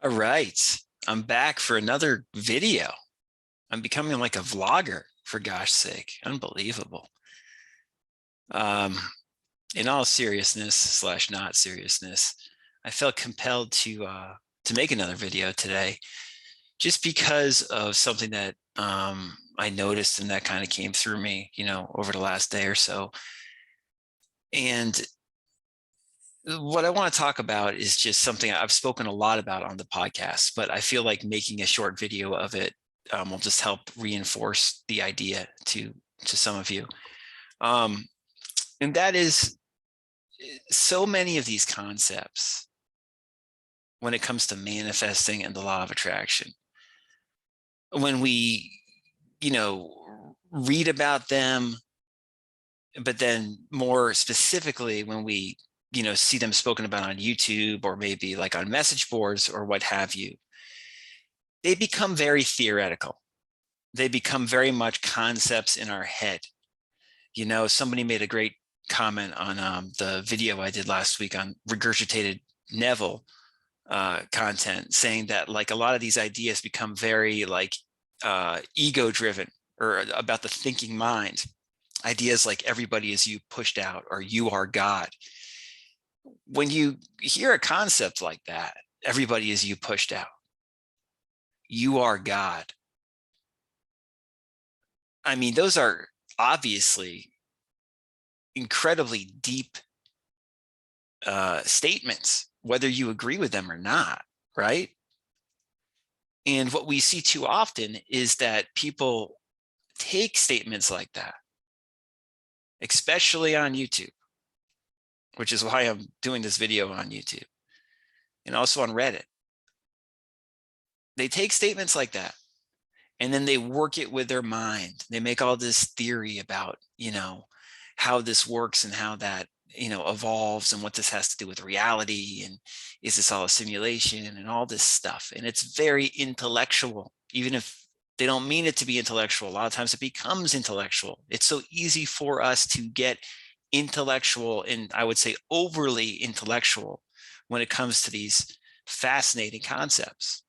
All right, I'm back for another video. I'm becoming like a vlogger, for gosh sake. Unbelievable. Um, in all seriousness slash not seriousness, I felt compelled to make another video today just because of something that I noticed and that kind of came through me, over the last day or so. And what I want to talk about is just something I've spoken a lot about on the podcast, but I feel like making a short video of it will just help reinforce the idea to some of you. And that is, so many of these concepts when it comes to manifesting and the law of attraction, when we, read about them, but then more specifically when we see them spoken about on YouTube or maybe like on message boards or what have you, they become very theoretical. They become very much concepts in our head. Somebody made a great comment on the video I did last week on regurgitated Neville content, saying that like a lot of these ideas become very like ego driven, or about the thinking mind. Ideas like everybody is you pushed out, or you are God. When you hear a concept like that, everybody is you pushed out, you are God. I mean, those are obviously incredibly deep statements, whether you agree with them or not, right? And what we see too often is that people take statements like that, especially on YouTube, which is why I'm doing this video on YouTube and also on Reddit. They take statements like that and then they work it with their mind. They make all this theory about, how this works and how that, evolves and what this has to do with reality. And is this all a simulation and all this stuff? And it's very intellectual, even if they don't mean it to be intellectual. A lot of times it becomes intellectual. It's so easy for us to get intellectual, and I would say overly intellectual, when it comes to these fascinating concepts.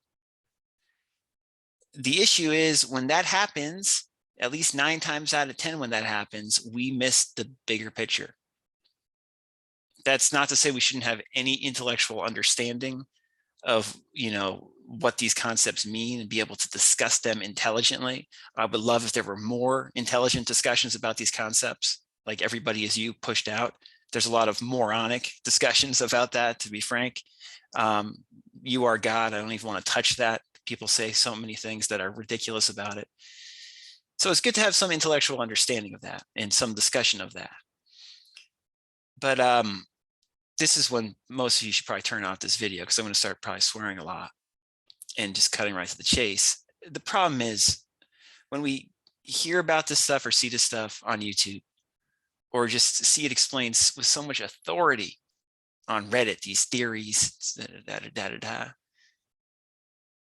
The issue is when that happens, at least 9 times out of 10, when that happens, we miss the bigger picture. That's not to say we shouldn't have any intellectual understanding of, what these concepts mean and be able to discuss them intelligently. I would love if there were more intelligent discussions about these concepts, like everybody is you pushed out. There's a lot of moronic discussions about that, to be frank. You are God. I don't even want to touch that. People say so many things that are ridiculous about it. So it's good to have some intellectual understanding of that and some discussion of that. But this is when most of you should probably turn off this video, because I'm going to start probably swearing a lot and just cutting right to the chase. The problem is when we hear about this stuff or see this stuff on YouTube, or just see it explained with so much authority on Reddit, these theories,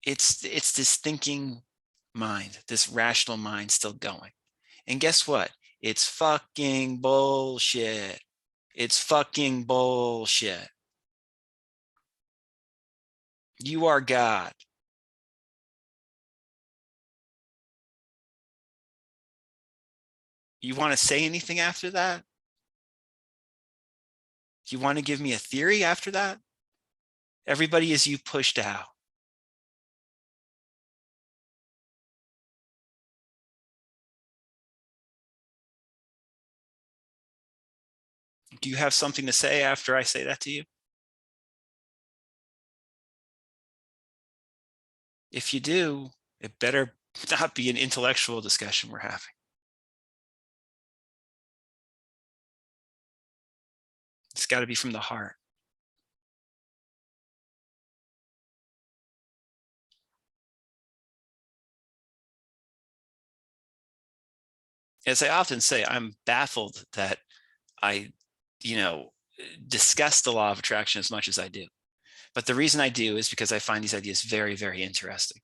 it's this thinking mind, this rational mind still going. And guess what? It's fucking bullshit. It's fucking bullshit. You are God. You want to say anything after that? You want to give me a theory after that? Everybody is you pushed out. Do you have something to say after I say that to you? If you do, it better not be an intellectual discussion we're having. It's got to be from the heart. As I often say, I'm baffled that I, discuss the law of attraction as much as I do. But the reason I do is because I find these ideas very, very interesting.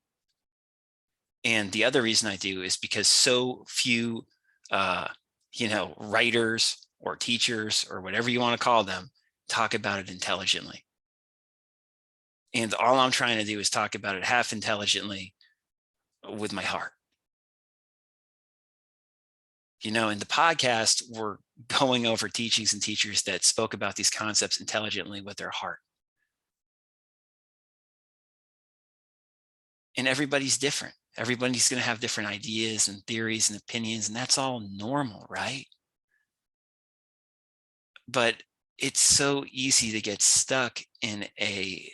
And the other reason I do is because so few, writers or teachers or whatever you want to call them talk about it intelligently. And all I'm trying to do is talk about it half intelligently with my heart. In the podcast, we're going over teachings and teachers that spoke about these concepts intelligently with their heart. And everybody's different. Everybody's going to have different ideas and theories and opinions, and that's all normal, right? But it's so easy to get stuck in a,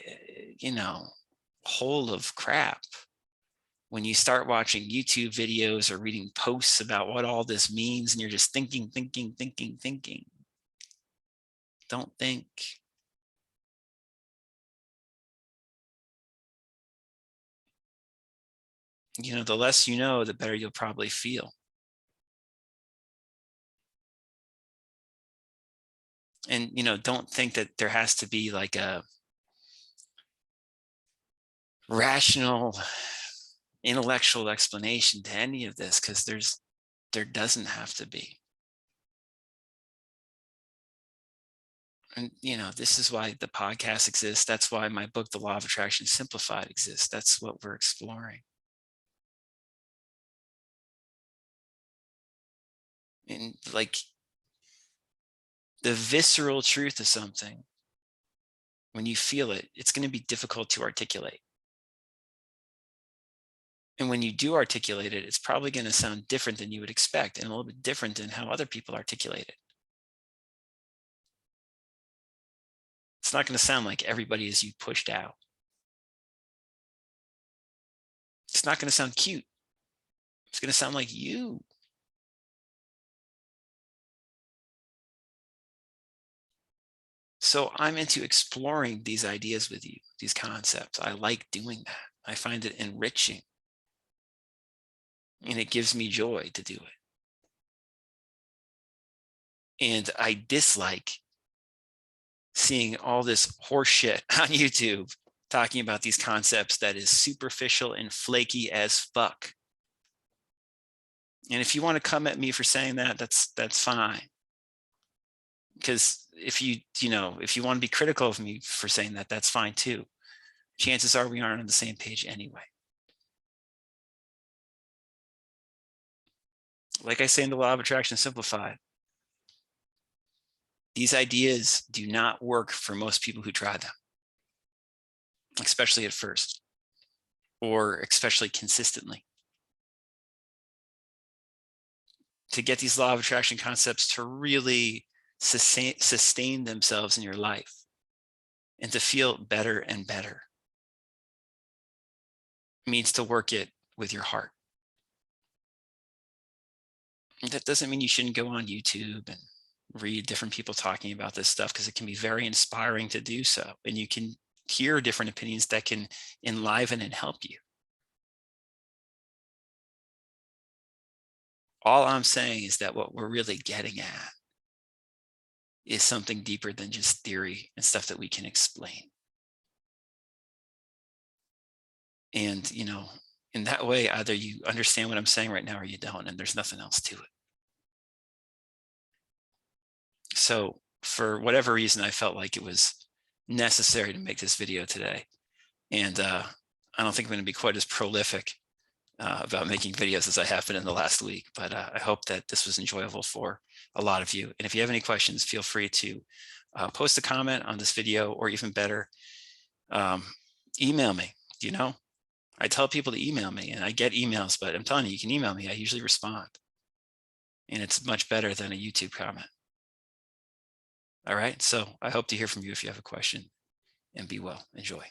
hole of crap when you start watching YouTube videos or reading posts about what all this means, and you're just thinking. Don't think. The less you know, the better you'll probably feel. And, don't think that there has to be like a rational, intellectual explanation to any of this, because there doesn't have to be. And, this is why the podcast exists. That's why my book, The Law of Attraction Simplified, exists. That's what we're exploring. And like the visceral truth of something, when you feel it, it's going to be difficult to articulate. And when you do articulate it, it's probably going to sound different than you would expect, and a little bit different than how other people articulate it. It's not going to sound like everybody is you pushed out. It's not going to sound cute. It's going to sound like you. So I'm into exploring these ideas with you, these concepts. I like doing that. I find it enriching. And it gives me joy to do it. And I dislike seeing all this horse shit on YouTube talking about these concepts that is superficial and flaky as fuck. And if you want to come at me for saying that, that's fine. Because if you want to be critical of me for saying that, that's fine too. Chances are we aren't on the same page anyway. Like I say in The Law of Attraction Simplified, these ideas do not work for most people who try them, especially at first, or especially consistently. To get these law of attraction concepts to really sustain themselves in your life and to feel better and better means to work it with your heart. That doesn't mean you shouldn't go on YouTube and read different people talking about this stuff, because it can be very inspiring to do so. And you can hear different opinions that can enliven and help you. All I'm saying is that what we're really getting at is something deeper than just theory and stuff that we can explain. And, in that way, either you understand what I'm saying right now or you don't, and there's nothing else to it. So for whatever reason, I felt like it was necessary to make this video today. And I don't think I'm going to be quite as prolific about making videos as I have been in the last week, but I hope that this was enjoyable for a lot of you. And if you have any questions, feel free to post a comment on this video, or even better, email me. I tell people to email me, and I get emails, but I'm telling you, you can email me. I usually respond, and it's much better than a YouTube comment. All right. So I hope to hear from you if you have a question, and be well. Enjoy.